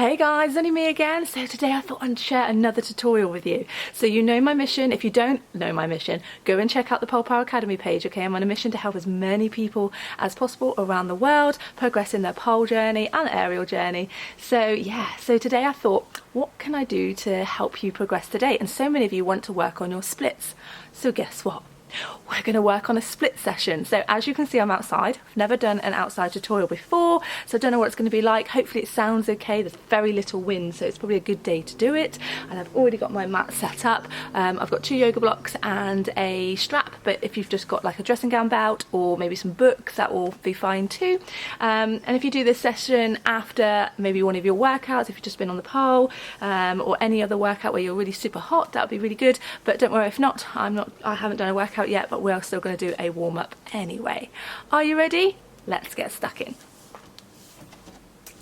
Hey guys, only me again. So today I thought I'd share another tutorial with you. So you know my mission. If you don't know my mission, go and check out the Pole Power Academy page, okay? I'm on a mission to help as many people as possible around the world progress in their pole journey and aerial journey. So yeah, so today I thought, what can I do to help you progress today? And so many of you want to work on your splits. So guess what? We're going to work on a split session. So as you can see, I'm outside. I've never done an outside tutorial before, so I don't know what it's going to be like. Hopefully it sounds okay. There's very little wind, so it's probably a good day to do it. And I've already got my mat set up. I've got 2 yoga blocks and a strap, but if you've just got like a dressing gown belt or maybe some books, that will be fine too. And if you do this session after maybe one of your workouts, if you've just been on the pole, or any other workout where you're really super hot, that would be really good. But don't worry if not, I haven't done a workout yet, but we're still going to do a warm-up anyway. Are you ready? Let's get stuck in.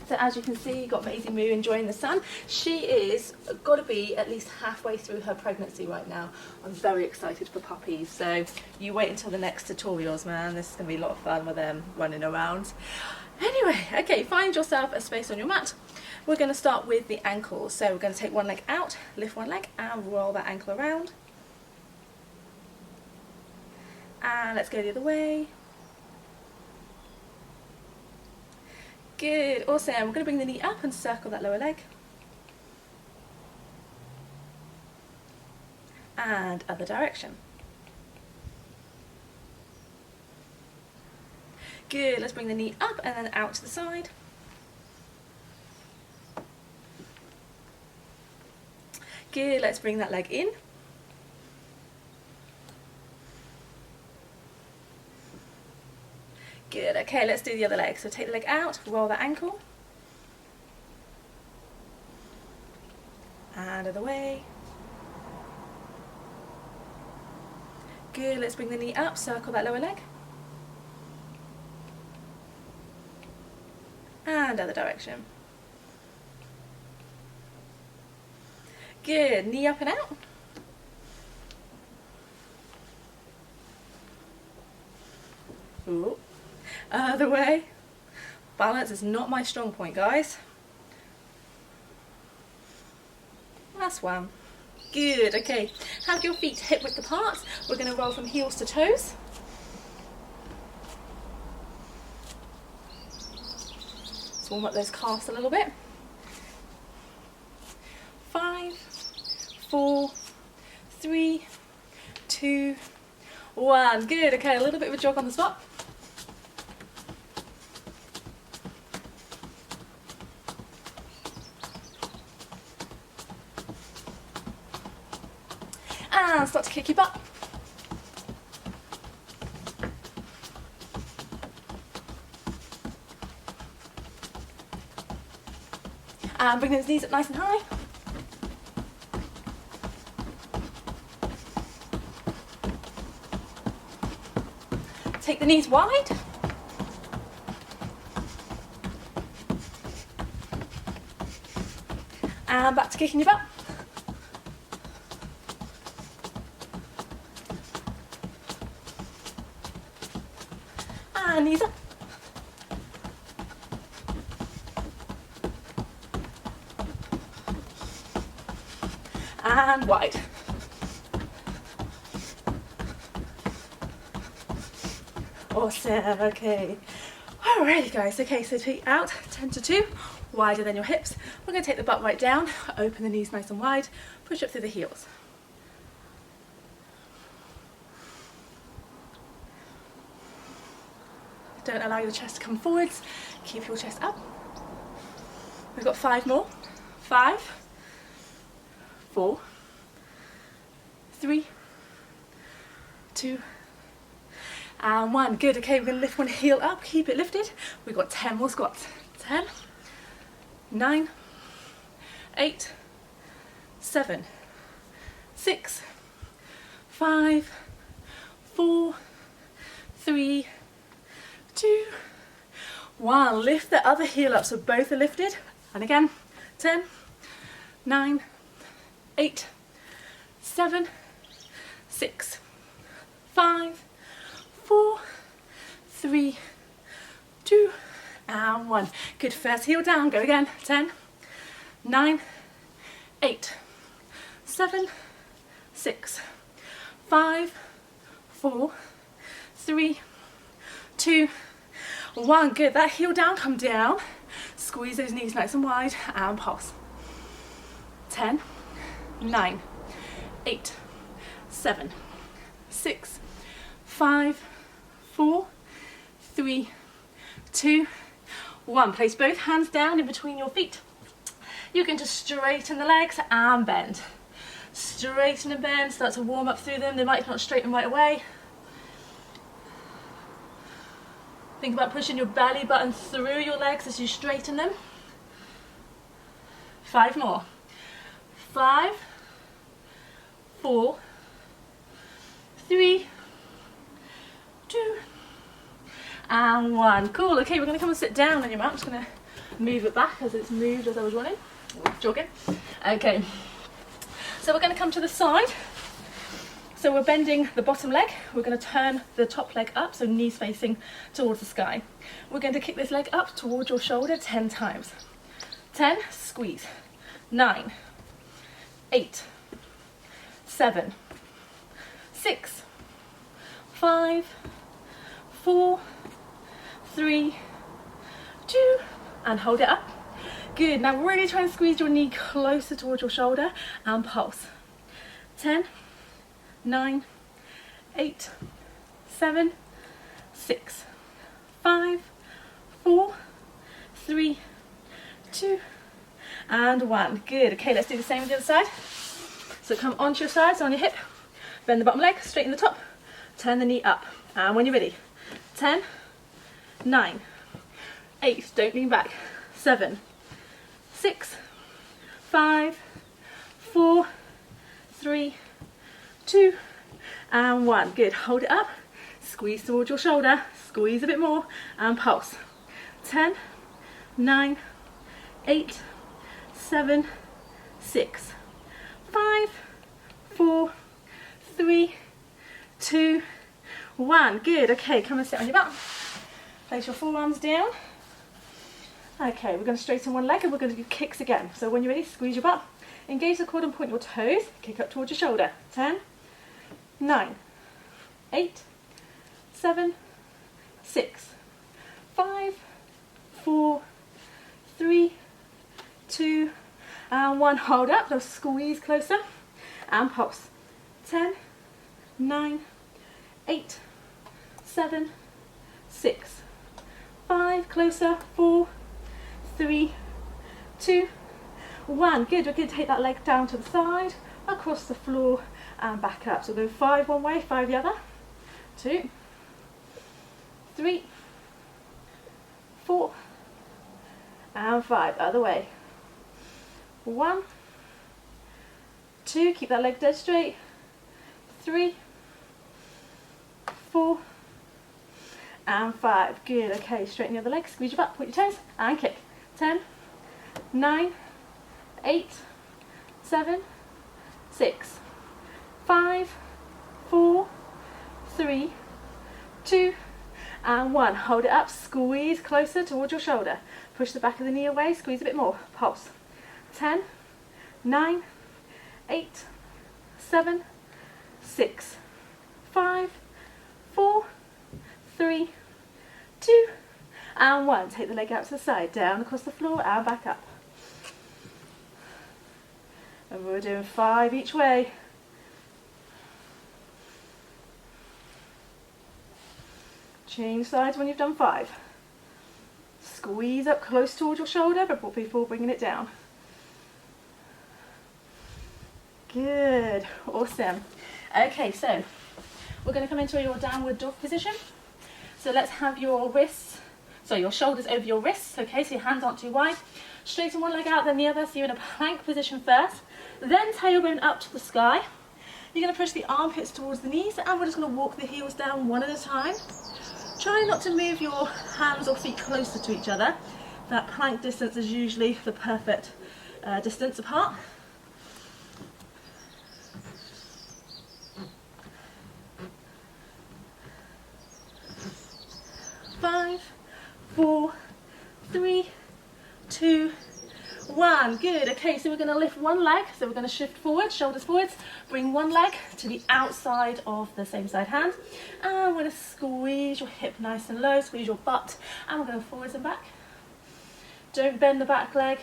So as you can see, you've got Maisie Moo enjoying the sun. She is got to be at least halfway through her pregnancy right now. I'm very excited for puppies, so you wait until the next tutorials, man. This is going to be a lot of fun with them running around. Anyway, okay, find yourself a space on your mat. We're going to start with the ankles. So we're going to take one leg out, lift one leg and roll that ankle around. And let's go the other way. Good, awesome. We're going to bring the knee up and circle that lower leg. And other direction. Good, let's bring the knee up and then out to the side. Good, let's bring that leg in. Good, okay, let's do the other leg. So take the leg out, roll that ankle. And other way. Good, let's bring the knee up, circle that lower leg. And other direction. Good, knee up and out. Ooh. Other way. Balance is not my strong point, guys. That's one. Good, okay. Have your feet hip width apart. We're going to roll from heels to toes. Let's warm up those calves a little bit. 5, 4, 3, 2, 1. Good, okay, a little bit of a jog on the spot. And start to kick your butt. And bring those knees up nice and high. Take the knees wide. And back to kicking your butt. And knees up. And wide. Awesome, okay. Alrighty guys, okay, so feet out, 10 to 2, wider than your hips. We're going to take the butt right down, open the knees nice and wide, push up through the heels. Don't allow your chest to come forwards, keep your chest up. We've got 5 more. 5, 4, 3, 2, and 1. Good, okay, we're going to lift one heel up, keep it lifted. We've got 10 more squats. 10, 9, 8, 7, 6, 5, 4, 3, 2, 1. Lift the other heel up so both are lifted. And again, 10, 9, 8, 7, 6, 5, 4, 3, 2, and 1. Good, first heel down, go again. 10, 9, 8, 7, 6, 5, 4, 3, 2, 1. Good. That heel down, come down. Squeeze those knees nice and wide and pulse. 10, 9, 8, 7, 6, 5, 4, 3, 2, 1. Place both hands down in between your feet. You're going to straighten the legs and bend. Straighten and bend, start to warm up through them. They might not straighten right away. Think about pushing your belly button through your legs as you straighten them. 5 more. 5, 4, 3, 2, and 1. Cool. Okay, we're going to come and sit down on your mat. I'm just going to move it back as it's moved as I was running, jogging. Okay, so we're going to come to the side. So we're bending the bottom leg. We're going to turn the top leg up, so knees facing towards the sky. We're going to kick this leg up towards your shoulder 10 times. 10, squeeze. 9, 8, 7, 6, 5, 4, 3, 2, and hold it up. Good. Now really try and squeeze your knee closer towards your shoulder and pulse. 10, 9, 8, 7, 6, 5, 4, 3, 2, and 1. Good. Okay, let's do the same with the other side. So come onto your side, so on your hip, bend the bottom leg, straighten the top, turn the knee up. And when you're ready, 10, 9, 8, don't lean back, 7, 6, 5, 4, 3, 2, and 1. Good. Hold it up, squeeze towards your shoulder, squeeze a bit more, and pulse. 10, 9, 8, 7, 6, 5, 4, 3, 2, 1. Good. Okay, come and sit on your back. Place your forearms down. Okay, we're going to straighten one leg and we're going to do kicks again. So when you're ready, squeeze your butt, engage the cord and point your toes, kick up towards your shoulder. 10, 9, 8, 7, 6, 5, 4, 3, 2, and 1. Hold up, now squeeze closer and pulse. 10, 9, 8, 7, 6, 5, closer, 4, 3, 2, 1. Good. We're going to take that leg down to the side, across the floor and back up. So we'll go 5 one way, 5 the other. 2, 3, 4, and 5. Other way. 1, 2, keep that leg dead straight. 3, 4, and 5. Good. Okay, straighten the other leg, squeeze your butt, point your toes, and kick. 10, 9, 8, 7, 6, 5, 4, 3, 2, and 1. Hold it up, squeeze closer towards your shoulder. Push the back of the knee away, squeeze a bit more. Pulse. 10, 9, 8, 7, 6, 5, 4, 3, 2, and 1. Take the leg out to the side, down across the floor and back up. And we're doing 5 each way. Change sides when you've done 5. Squeeze up close towards your shoulder before bringing it down. Good. Awesome. Okay, so we're going to come into your downward dog position. So let's have your wrists, so your shoulders over your wrists, okay, so your hands aren't too wide. Straighten one leg out, then the other, so you're in a plank position first, then tailbone up to the sky. You're going to push the armpits towards the knees, and we're just going to walk the heels down one at a time. Try not to move your hands or feet closer to each other. That plank distance is usually the perfect distance apart. 5, 4, 3, 2, 1. Good. Okay, so we're going to lift one leg. So we're going to shift forward, shoulders forwards. Bring one leg to the outside of the same side hand. And we're going to squeeze your hip nice and low, squeeze your butt. And we're going forwards and back. Don't bend the back leg.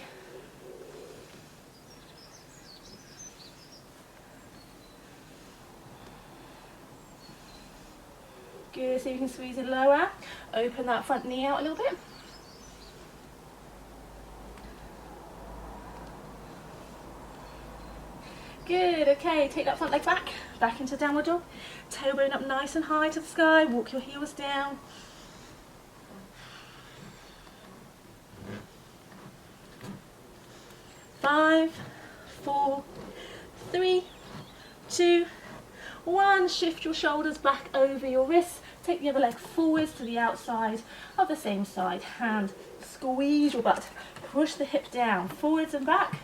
Good, so you can squeeze it lower. Open that front knee out a little bit. Good, okay, take that front leg back into downward dog. Tailbone up nice and high to the sky, walk your heels down. Five, 4, 3, 2, 1. Shift your shoulders back over your wrists. Take the other leg forwards to the outside of the same side hand. Squeeze your butt. Push the hip down, forwards and back.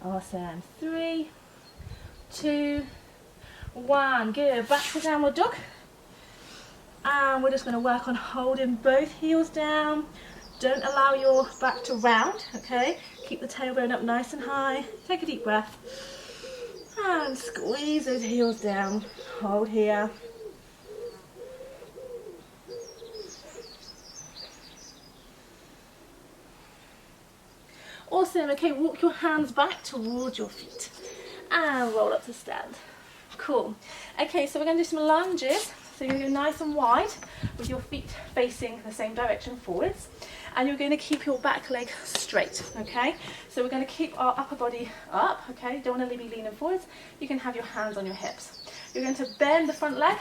Awesome. 3, 2, 1. Good. Back to downward dog. And we're just going to work on holding both heels down. Don't allow your back to round, okay? Keep the tailbone up nice and high. Take a deep breath. And squeeze those heels down. Hold here. Awesome. Okay, walk your hands back towards your feet. And roll up to stand. Cool. Okay, so we're going to do some lunges. So you're going to go nice and wide with your feet facing the same direction forwards. And you're going to keep your back leg straight, okay? So we're going to keep our upper body up, okay? Don't want to be leaning forwards. You can have your hands on your hips. You're going to bend the front leg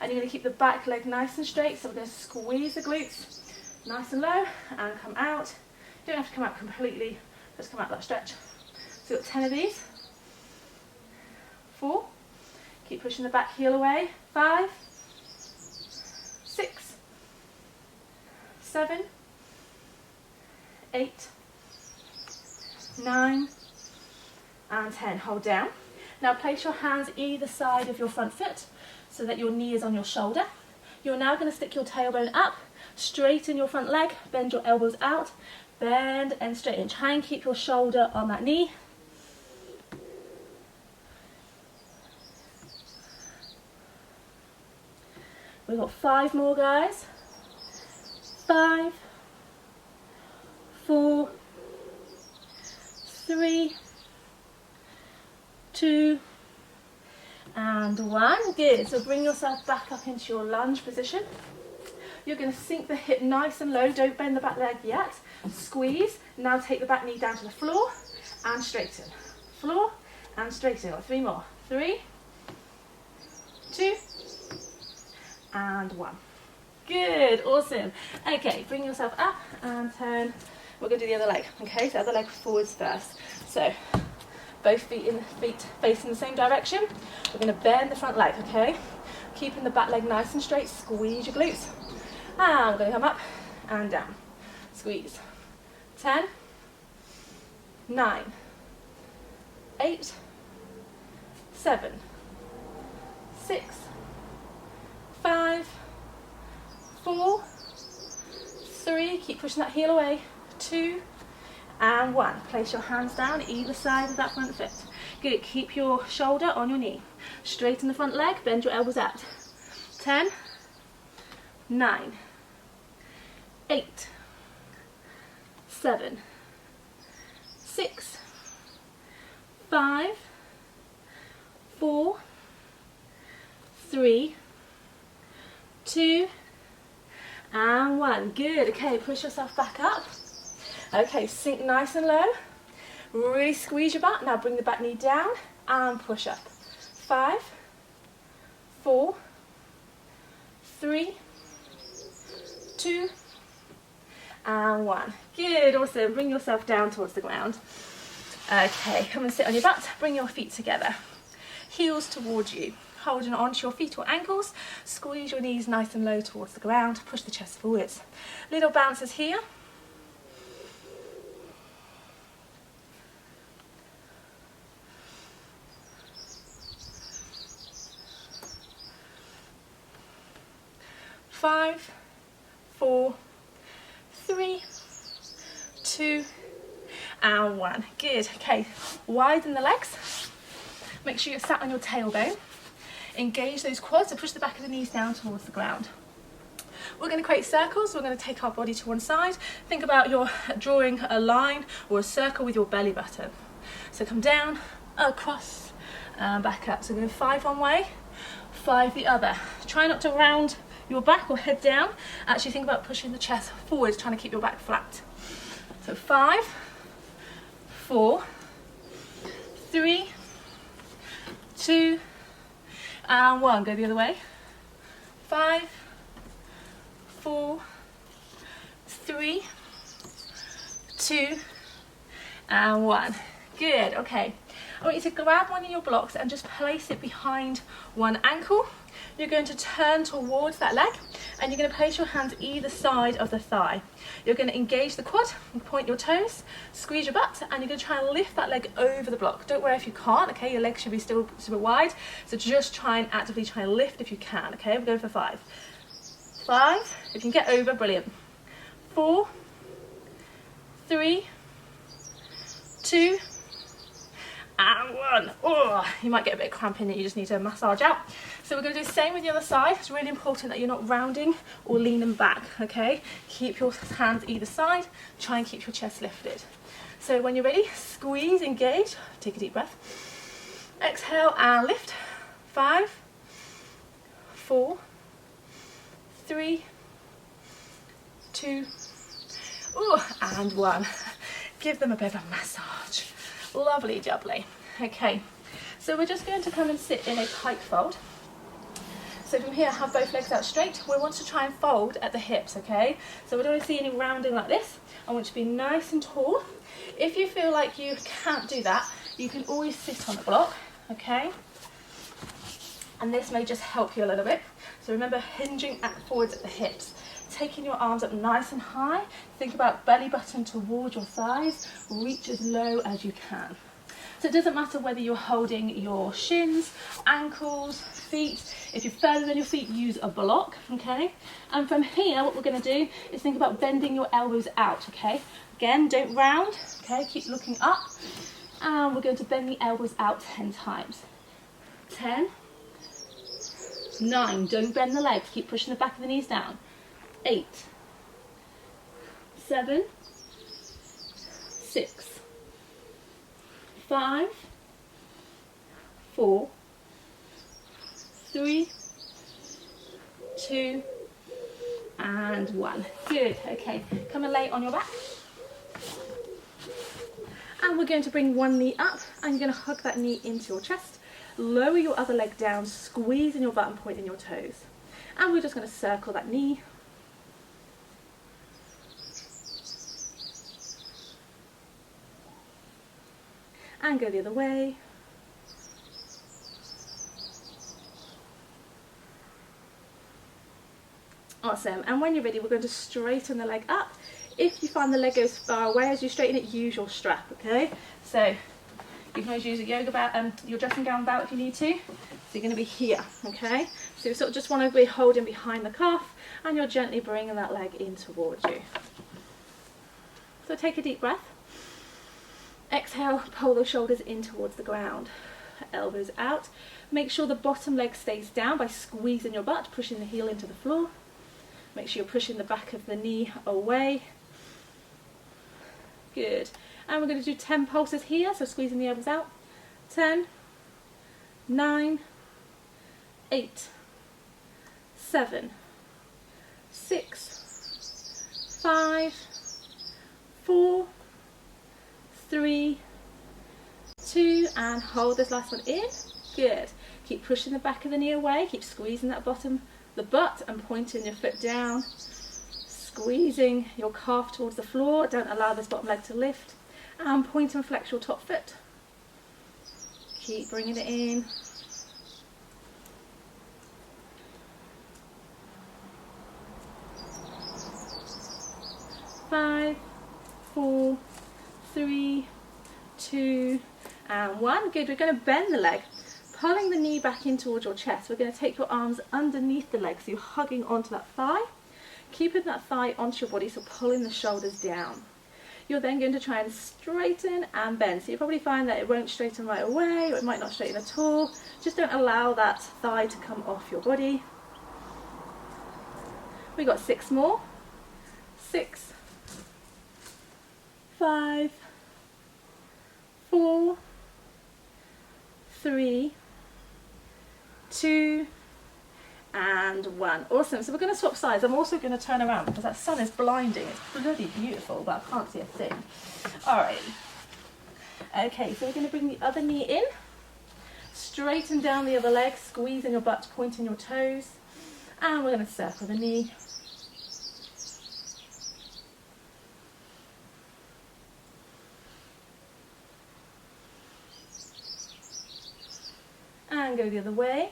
and you're going to keep the back leg nice and straight. So we're going to squeeze the glutes nice and low and come out. You don't have to come out completely, just come out that stretch. So you've got 10 of these. 4. Keep pushing the back heel away. 5, 6, 7, 8, 9, and 10. Hold down. Now place your hands either side of your front foot so that your knee is on your shoulder. You're now going to stick your tailbone up, straighten your front leg, bend your elbows out, bend and straighten. Try and keep your shoulder on that knee. We've got 5 more, guys. 5, 4, 3, 2, and 1. Good. So bring yourself back up into your lunge position. You're going to sink the hip nice and low. Don't bend the back leg yet. Squeeze. Now take the back knee down to the floor and straighten. Floor and straighten. Got 3 more. 3, 2, and 1. Good, awesome. Okay, bring yourself up and turn. We're going to do the other leg. Okay, so other leg forwards first. So both feet facing the same direction. We're going to bend the front leg. Okay, keeping the back leg nice and straight. Squeeze your glutes. And we're going to come up and down. Squeeze. 10, 9, 8, 7, 6, 5, 4, 3, keep pushing that heel away, 2, and 1. Place your hands down either side of that front foot. Good, keep your shoulder on your knee. Straighten the front leg, bend your elbows out. 10, 9, 8, 7, 6, 5, 4, 3, 2, and 1. Good. Okay, push yourself back up. Okay, sink nice and low. Really squeeze your butt. Now bring the back knee down and push up. 5, 4, 3, 2, and 1. Good. Awesome. Bring yourself down towards the ground. Okay, come and sit on your butt. Bring your feet together. Heels towards you. Holding onto your feet or ankles. Squeeze your knees nice and low towards the ground. Push the chest forwards. Little bounces here. 5, 4, 3, 2, and 1. Good. Okay, widen the legs. Make sure you're sat on your tailbone. Engage those quads, so push the back of the knees down towards the ground. We're going to create circles. We're going to take our body to one side. Think about you're drawing a line or a circle with your belly button. So come down, across, and back up. So we're going 5 one way, 5 the other. Try not to round your back or head down. Actually think about pushing the chest forward, trying to keep your back flat. So 5, 4, 3, 2, and 1. Go the other way. 5, 4, 3, 2, and 1. Good. Okay. I want you to grab one of your blocks and just place it behind one ankle. You're going to turn towards that leg and you're going to place your hands either side of the thigh. You're going to engage the quad and point your toes, squeeze your butt, and you're going to try and lift that leg over the block. Don't worry if you can't, okay? Your legs should be still super wide, so just try and actively try and lift if you can, okay? We're going for 5. 5, if you can get over, brilliant. 4, 3, 2, and 1. Oh, you might get a bit of cramp in it, you just need to massage out. So we're going to do the same with the other side. It's really important that you're not rounding or leaning back, okay? Keep your hands either side, try and keep your chest lifted. So when you're ready, squeeze, engage, take a deep breath. Exhale and lift. 5, 4, 3, 2, and 1. Give them a bit of a massage. Lovely jubbly. Okay, so we're just going to come and sit in a pike fold. So from here, have both legs out straight. We want to try and fold at the hips, okay? So we don't want to see any rounding like this. I want you to be nice and tall. If you feel like you can't do that, you can always sit on the block, okay? And this may just help you a little bit. So remember, hinging forwards at the hips. Taking your arms up nice and high. Think about belly button towards your thighs. Reach as low as you can. So it doesn't matter whether you're holding your shins, ankles, feet. If you're further than your feet, use a block, okay? And from here, what we're going to do is think about bending your elbows out, okay? Again, don't round, okay? Keep looking up. And we're going to bend the elbows out 10 times. 10, 9, don't bend the legs. Keep pushing the back of the knees down. 8, 7, 6, 5, 4, 3, 2, and 1. Good. Okay, come and lay on your back. And we're going to bring one knee up and you're going to hug that knee into your chest. Lower your other leg down, squeezing your butt and pointing your toes. And we're just going to circle that knee. And go the other way. Awesome. And when you're ready, we're going to straighten the leg up. If you find the leg goes far away as you straighten it, use your strap, okay? So you can always use a yoga belt, your dressing gown belt if you need to. So you're going to be here, okay? So you sort of just want to be holding behind the calf and you're gently bringing that leg in towards you. So take a deep breath. Exhale, pull those shoulders in towards the ground. Elbows out. Make sure the bottom leg stays down by squeezing your butt, pushing the heel into the floor. Make sure you're pushing the back of the knee away. Good. And we're going to do 10 pulses here, so squeezing the elbows out. 10, 9, 8, 7, 6, 5, 4, 3, 2, and hold this last one in. Good. Keep pushing the back of the knee away. Keep squeezing that bottom, the butt, and pointing your foot down. Squeezing your calf towards the floor. Don't allow this bottom leg to lift. And point and flex your top foot. Keep bringing it in. Five, 4, 3, 2, and 1. Good. We're going to bend the leg. Pulling the knee back in towards your chest, we're going to take your arms underneath the legs, so you're hugging onto that thigh, keeping that thigh onto your body, so pulling the shoulders down. You're then going to try and straighten and bend. So you probably find that it won't straighten right away, or it might not straighten at all. Just don't allow that thigh to come off your body. We got 6 more. 6, 5, 4, 3, 2, and 1. Awesome. So we're going to swap sides. I'm also going to turn around because that sun is blinding. It's bloody beautiful, but I can't see a thing. All right. Okay, so we're going to bring the other knee in, straighten down the other leg, squeezing your butt, pointing your toes, and we're going to circle the knee. And go the other way.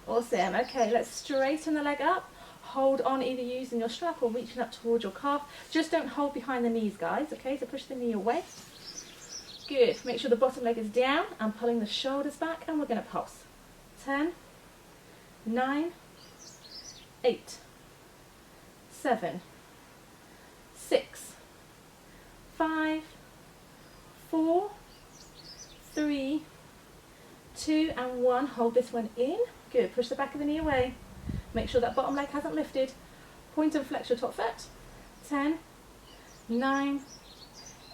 Awesome. Okay, let's straighten the leg up. Hold on, either using your strap or reaching up towards your calf. Just don't hold behind the knees, guys. Okay, so push the knee away. Good. Make sure the bottom leg is down and pulling the shoulders back, and we're going to pulse. 10, 9, 8, 7, 6, 5, 4, 3, 2, and 1. Hold this one in. Good. Push the back of the knee away. Make sure that bottom leg hasn't lifted. Point and flex your top foot. 10, 9,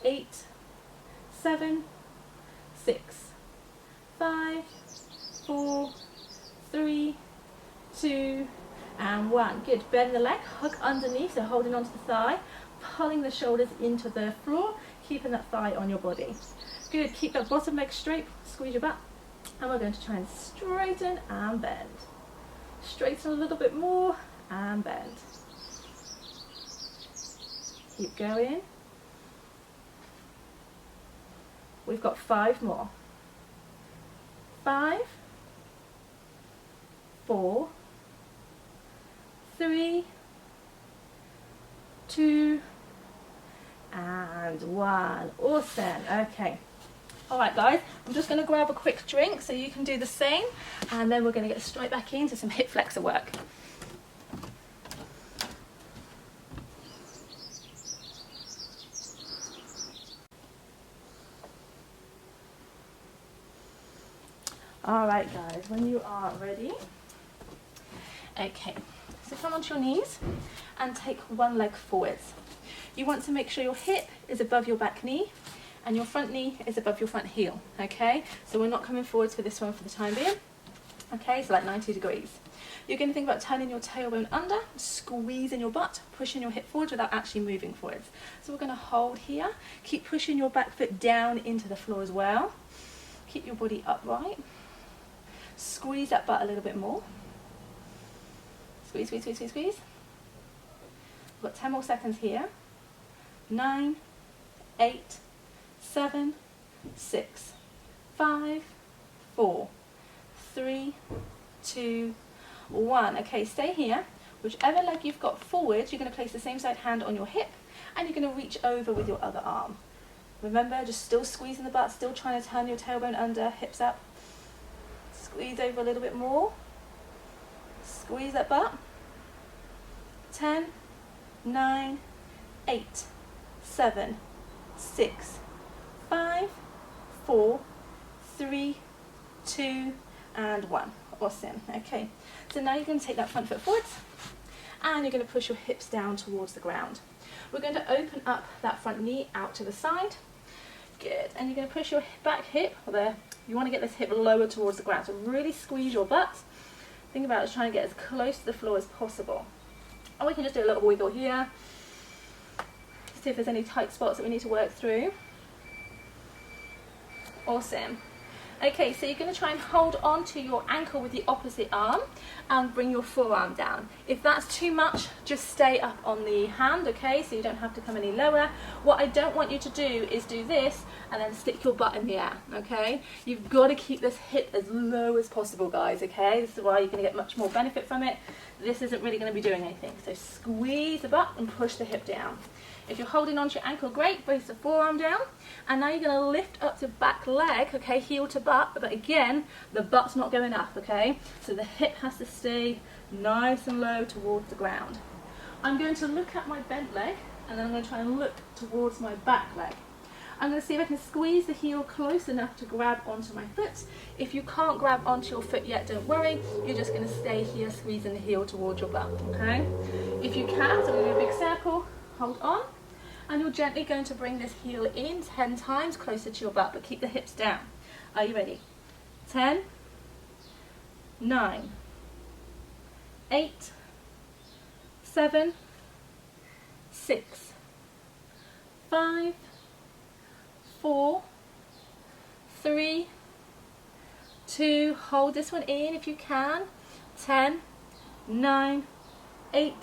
8, 7, 6, 5, 4, 3, 2, and 1. Good. Bend the leg, hug underneath, so holding onto the thigh, pulling the shoulders into the floor, keeping that thigh on your body. Good. Keep that bottom leg straight, squeeze your butt, and we're going to try and straighten and bend. Straighten a little bit more and bend. Keep going. We've got 5 more. 5, 4, 3, 2, and 1. Awesome. Okay. All right, guys, I'm just going to grab a quick drink so you can do the same, and then we're going to get straight back into some hip flexor work. All right, guys, when you are ready. Okay, so come onto your knees and take one leg forwards. You want to make sure your hip is above your back knee and your front knee is above your front heel, okay? So we're not coming forwards for this one for the time being, okay? So like 90 degrees. You're going to think about turning your tailbone under, squeezing your butt, pushing your hip forward without actually moving forwards. So we're going to hold here, keep pushing your back foot down into the floor as well. Keep your body upright. Squeeze that butt a little bit more. Squeeze, squeeze, squeeze, squeeze, squeeze. We've got 10 more seconds here. 9, 8, 7, 6, 5, 4, 3, 2, 1. Okay, stay here. Whichever leg you've got forward, you're going to place the same side hand on your hip and you're going to reach over with your other arm. Remember, just still squeezing the butt, still trying to turn your tailbone under, hips up. Squeeze over a little bit more. Squeeze that butt. 10, 9, 8, 7, 6, 5, 4, 3, 2, and 1. Awesome. Okay, so now you're going to take that front foot forwards and you're going to push your hips down towards the ground. We're going to open up that front knee out to the side. Good. And you're going to push your back hip, or there, you want to get this hip lower towards the ground. So really squeeze your butt. Think about it, trying to get as close to the floor as possible. And we can just do a little wiggle here. See if there's any tight spots that we need to work through. Awesome. Okay, so you're going to try and hold on to your ankle with the opposite arm and bring your forearm down. If that's too much, just stay up on the hand, okay, so you don't have to come any lower. What I don't want you to do is do this and then stick your butt in the air, okay? You've got to keep this hip as low as possible, guys, okay? This is why you're going to get much more benefit from it. This isn't really going to be doing anything. So squeeze the butt and push the hip down. If you're holding on to your ankle, great, brace the forearm down. And now you're going to lift up the back leg, okay, heel to butt, but again, the butt's not going up, okay? So the hip has to stay nice and low towards the ground. I'm going to look at my bent leg, and then I'm going to try and look towards my back leg. I'm going to see if I can squeeze the heel close enough to grab onto my foot. If you can't grab onto your foot yet, don't worry. You're just going to stay here, squeezing the heel towards your butt, okay? If you can, so we're going to do a big circle, hold on. And you're gently going to bring this heel in 10 times closer to your butt, but keep the hips down. Are you ready? 10, 9, 8, 7, 6, 5, 4, 3, 2, hold this one in if you can. 10, 9, 8,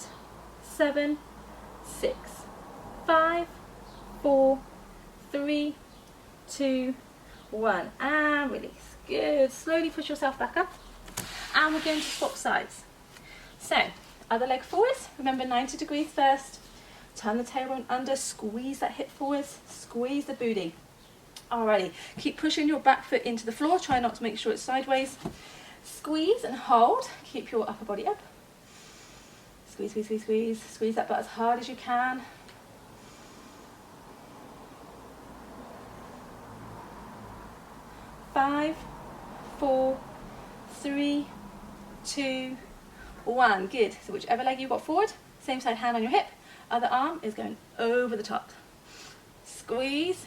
7, 6, 5, 4, 3, 2, 1, and release. Good. Slowly push yourself back up, and we're going to swap sides. So, other leg forwards. Remember 90 degrees first. Turn the tailbone under, squeeze that hip forwards, squeeze the booty. Alrighty, keep pushing your back foot into the floor. Try not to make sure it's sideways. Squeeze and hold. Keep your upper body up. Squeeze, squeeze, squeeze, squeeze. Squeeze that butt as hard as you can. 5, 4, 3, 2, 1. Good. So whichever leg you got forward, same side hand on your hip, other arm is going over the top. Squeeze.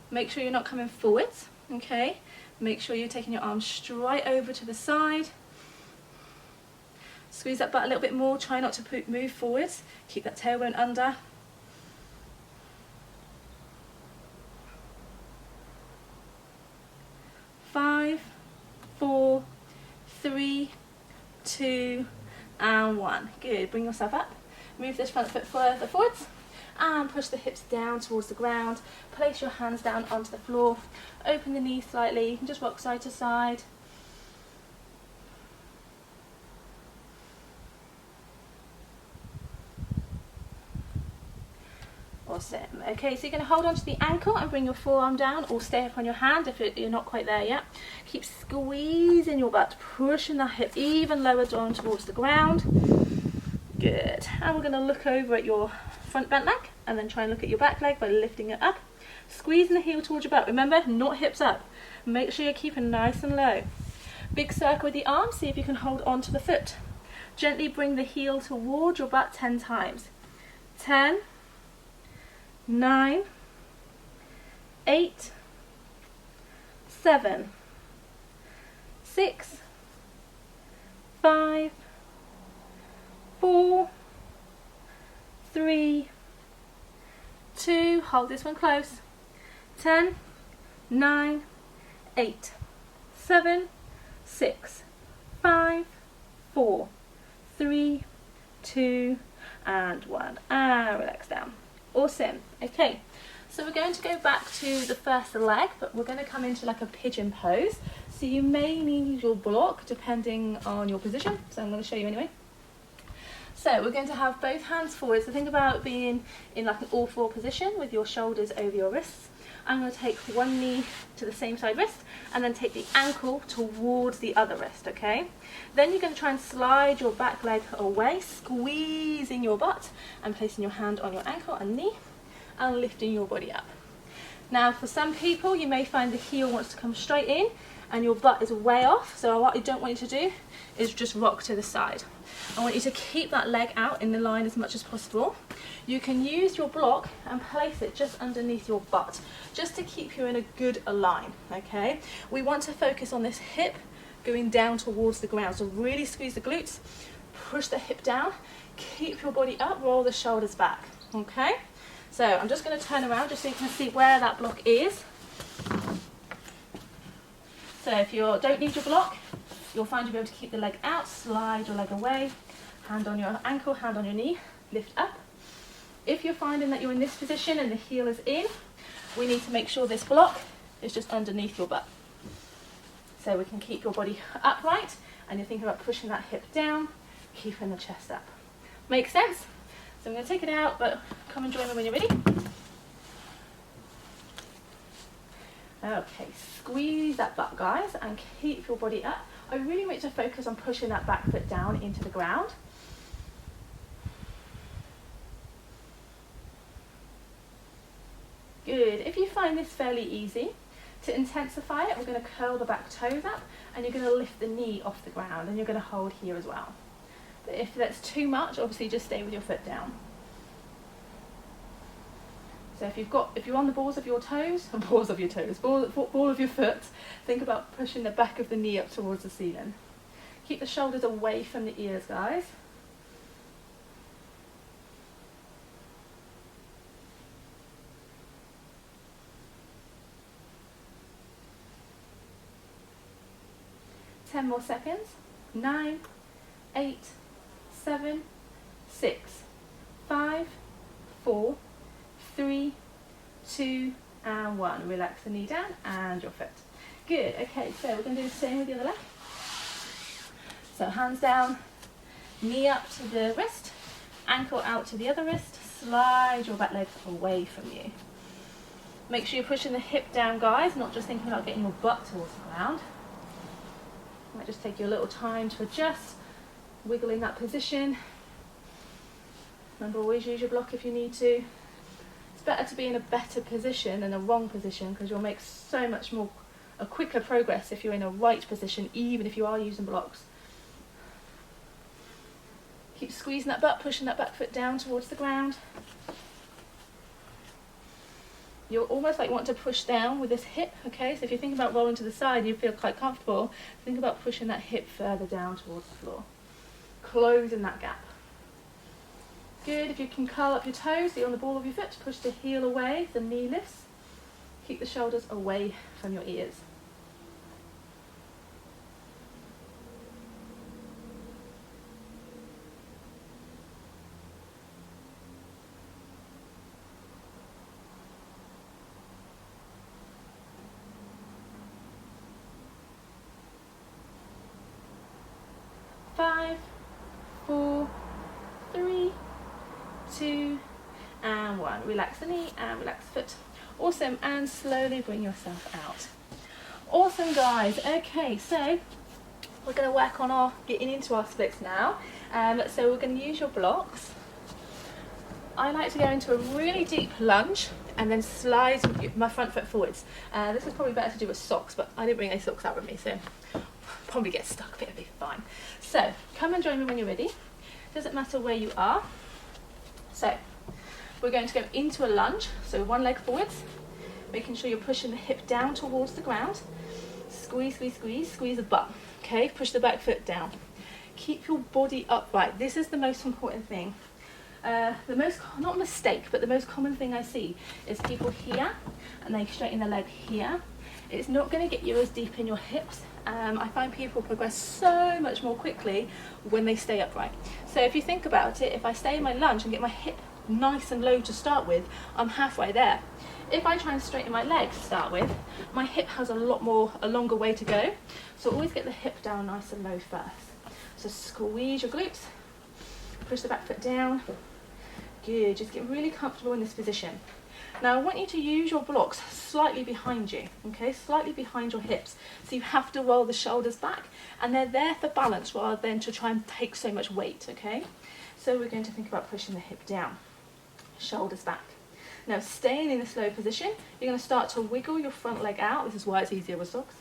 Make sure you're not coming forwards, okay? Make sure you're taking your arm straight over to the side. Squeeze that butt a little bit more. Try not to move forwards. Keep that tailbone under. 5, 4, 3, 2, and 1. Good. Bring yourself up. Move this front foot further forwards and push the hips down towards the ground. Place your hands down onto the floor. Open the knees slightly. You can just rock side to side. Awesome. Okay, so you're going to hold on to the ankle and bring your forearm down, or stay up on your hand if you're not quite there yet. Keep squeezing your butt, pushing that hip even lower down towards the ground. Good. And we're going to look over at your front bent leg and then try and look at your back leg by lifting it up. Squeezing the heel towards your butt. Remember, not hips up. Make sure you're keeping nice and low. Big circle with the arms. See if you can hold on to the foot. Gently bring the heel towards your butt 10 times. 10, 9, 8, 7, 6, 5, 4, 3, 2, hold this one close. 10, 9, 8, 7, 6, 5, 4, 3, 2, and 1. And relax down. Awesome. Okay, so we're going to go back to the first leg, but we're going to come into like a pigeon pose. So you may need your block depending on your position. So I'm going to show you anyway. So we're going to have both hands forward. So think about being in like an all-four position with your shoulders over your wrists. I'm going to take one knee to the same side wrist and then take the ankle towards the other wrist, okay? Then you're going to try and slide your back leg away, squeezing your butt and placing your hand on your ankle and knee and lifting your body up. Now for some people you may find the heel wants to come straight in and your butt is way off, so what I don't want you to do is just rock to the side. I want you to keep that leg out in the line as much as possible. You can use your block and place it just underneath your butt, just to keep you in a good align, okay? We want to focus on this hip going down towards the ground, so really squeeze the glutes, push the hip down, keep your body up, roll the shoulders back, okay? So I'm just going to turn around just so you can see where that block is. So if you don't need your block, you'll find you'll be able to keep the leg out, slide your leg away, hand on your ankle, hand on your knee, lift up. If you're finding that you're in this position and the heel is in, we need to make sure this block is just underneath your butt. So we can keep your body upright, and you're thinking about pushing that hip down, keeping the chest up. Make sense? So I'm going to take it out, but come and join me when you're ready. Okay, squeeze that butt, guys, and keep your body up. I really want you to focus on pushing that back foot down into the ground. Good. If you find this fairly easy, to intensify it, we're going to curl the back toes up, and you're going to lift the knee off the ground, and you're going to hold here as well. But if that's too much, obviously just stay with your foot down. So if you're on the balls of your toes, ball of your foot, think about pushing the back of the knee up towards the ceiling. Keep the shoulders away from the ears, guys. Ten more seconds. 9, 8, 7, 6, 5, 4, 3, 2, and 1. Relax the knee down and your foot. Good. Okay, so we're going to do the same with the other leg. So hands down, knee up to the wrist, ankle out to the other wrist, slide your back leg away from you. Make sure you're pushing the hip down, guys, not just thinking about getting your butt towards the ground. It might just take you a little time to adjust, wiggle in that position. Remember, always use your block if you need to. It's better to be in a better position than a wrong position, because you'll make so much more, a quicker progress if you're in a right position, even if you are using blocks. Keep squeezing that butt, pushing that back foot down towards the ground. You'll almost like want to push down with this hip, okay? So if you think about rolling to the side and you feel quite comfortable, think about pushing that hip further down towards the floor. Closing that gap. Good. If you can curl up your toes, so you're on the ball of your foot, push the heel away, the knee lifts. Keep the shoulders away from your ears. Five, 4, 3, 2, and 1. Relax the knee and relax the foot. Awesome. And slowly bring yourself out. Awesome, guys. Okay, so we're going to work on getting into our splits now. So we're going to use your blocks. I like to go into a really deep lunge and then slide my front foot forwards. This is probably better to do with socks, but I didn't bring any socks out with me, so probably get stuck, but it'll be fine. So come and join me when you're ready. Doesn't matter where you are. So we're going to go into a lunge. So one leg forwards, making sure you're pushing the hip down towards the ground. Squeeze, squeeze, squeeze, squeeze the butt. Okay, push the back foot down. Keep your body upright. This is the most important thing. Not mistake, but the most common thing I see is people here and they straighten their leg here. It's not going to get you as deep in your hips. I find people progress so much more quickly when they stay upright. So if you think about it, if I stay in my lunge and get my hip nice and low to start with, I'm halfway there. If I try and straighten my leg to start with, my hip has a longer way to go. So always get the hip down nice and low first. So squeeze your glutes, push the back foot down. Good, just get really comfortable in this position. Now I want you to use your blocks slightly behind you, okay, slightly behind your hips. So you have to roll the shoulders back, and they're there for balance rather than to try and take so much weight, okay? So we're going to think about pushing the hip down, shoulders back. Now staying in this low position, you're going to start to wiggle your front leg out. This is why it's easier with socks.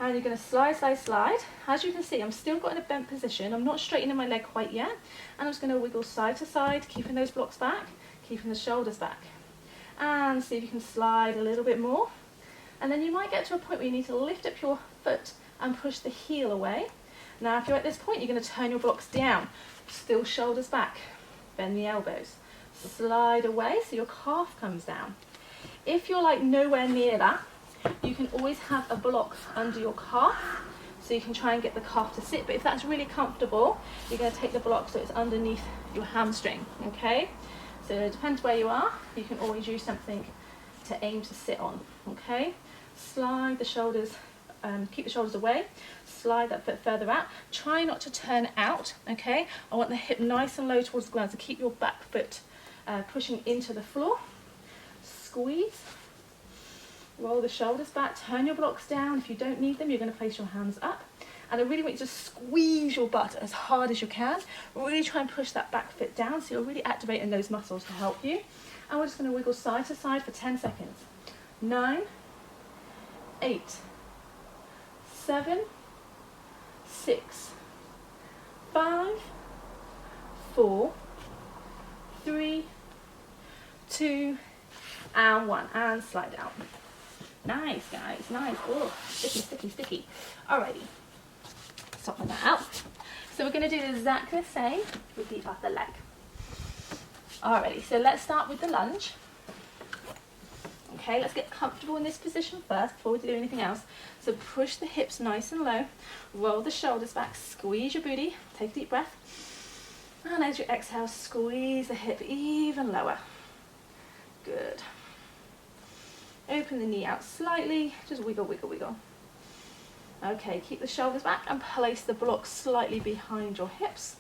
And you're going to slide, slide, slide. As you can see, I'm still got in a bent position. I'm not straightening my leg quite yet. And I'm just going to wiggle side to side, keeping those blocks back, keeping the shoulders back. And see if you can slide a little bit more. And then you might get to a point where you need to lift up your foot and push the heel away. Now if you're at this point, you're going to turn your blocks down. Still shoulders back. Bend the elbows. Slide away so your calf comes down. If you're like nowhere near that, You can always have a block under your calf, so you can try and get the calf to sit, but if that's really comfortable, you're going to take the block so it's underneath your hamstring, okay? So it depends where you are, you can always use something to aim to sit on, okay? Slide the shoulders, keep the shoulders away, slide that foot further out, try not to turn out, okay? I want the hip nice and low towards the ground, so keep your back foot pushing into the floor, squeeze, roll the shoulders back, turn your blocks down. If you don't need them, you're going to place your hands up. And I really want you to squeeze your butt as hard as you can. Really try and push that back foot down so you're really activating those muscles to help you. And we're just going to wiggle side to side for 10 seconds. 9, 8, 7, 6, 5, 4, 3, 2, and 1. And slide down. Nice, guys, nice. Oh, sticky, sticky, sticky. Alrighty, soften that out. So we're going to do exactly the same with the other leg. Alrighty, so let's start with the lunge. Okay, let's get comfortable in this position first before we do anything else. So push the hips nice and low, roll the shoulders back, squeeze your booty, take a deep breath. And as you exhale, squeeze the hip even lower. Good. Open the knee out slightly, just wiggle, wiggle, wiggle. Okay, keep the shoulders back and place the block slightly behind your hips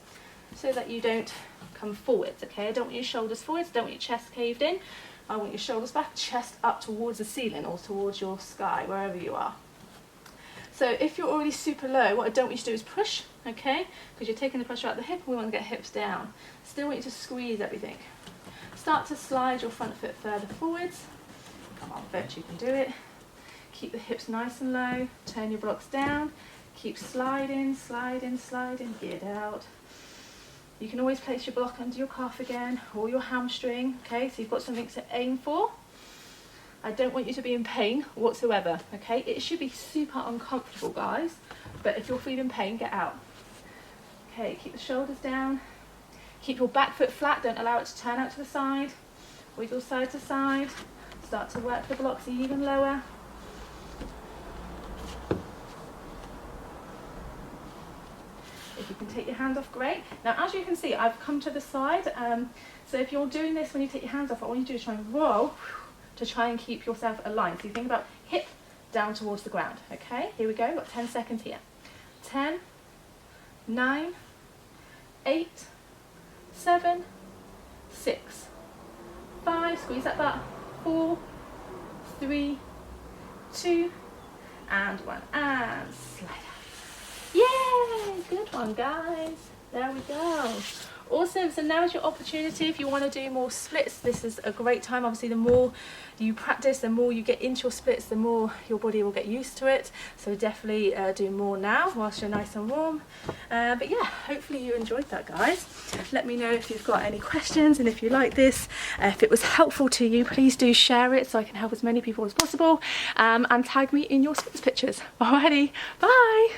so that you don't come forwards, okay? I don't want your shoulders forwards, don't want your chest caved in. I want your shoulders back, chest up towards the ceiling or towards your sky, wherever you are. So if you're already super low, what I don't want you to do is push, okay? Because you're taking the pressure out of the hip and we want to get hips down. Still want you to squeeze everything. Start to slide your front foot further forwards. Come on, bet you can do it. Keep the hips nice and low, turn your blocks down, keep sliding, sliding, sliding, get out. You can always place your block under your calf again, or your hamstring, okay, so you've got something to aim for. I don't want you to be in pain whatsoever, okay? It should be super uncomfortable, guys, but if you're feeling pain, get out. Okay, keep the shoulders down, keep your back foot flat, don't allow it to turn out to the side, wiggle side to side. Start to work the blocks even lower. If you can take your hands off, great. Now, as you can see, I've come to the side. So if you're doing this when you take your hands off, what I want you to do is try and roll to try and keep yourself aligned. So you think about hip down towards the ground. Okay, here we go. We've got 10 seconds here. 10, 9, 8, 7, 6, 5. Squeeze that butt. 4, 3, 2, and 1, and slide out. Yay! Good one, guys. There we go. Awesome. So now is your opportunity. If you want to do more splits, this is a great time. Obviously, the more you practice, the more you get into your splits, the more your body will get used to it. So definitely do more now whilst you're nice and warm. But yeah, hopefully you enjoyed that, guys. Let me know if you've got any questions and if you like this. If it was helpful to you, please do share it so I can help as many people as possible. And tag me in your splits pictures. Alrighty, bye.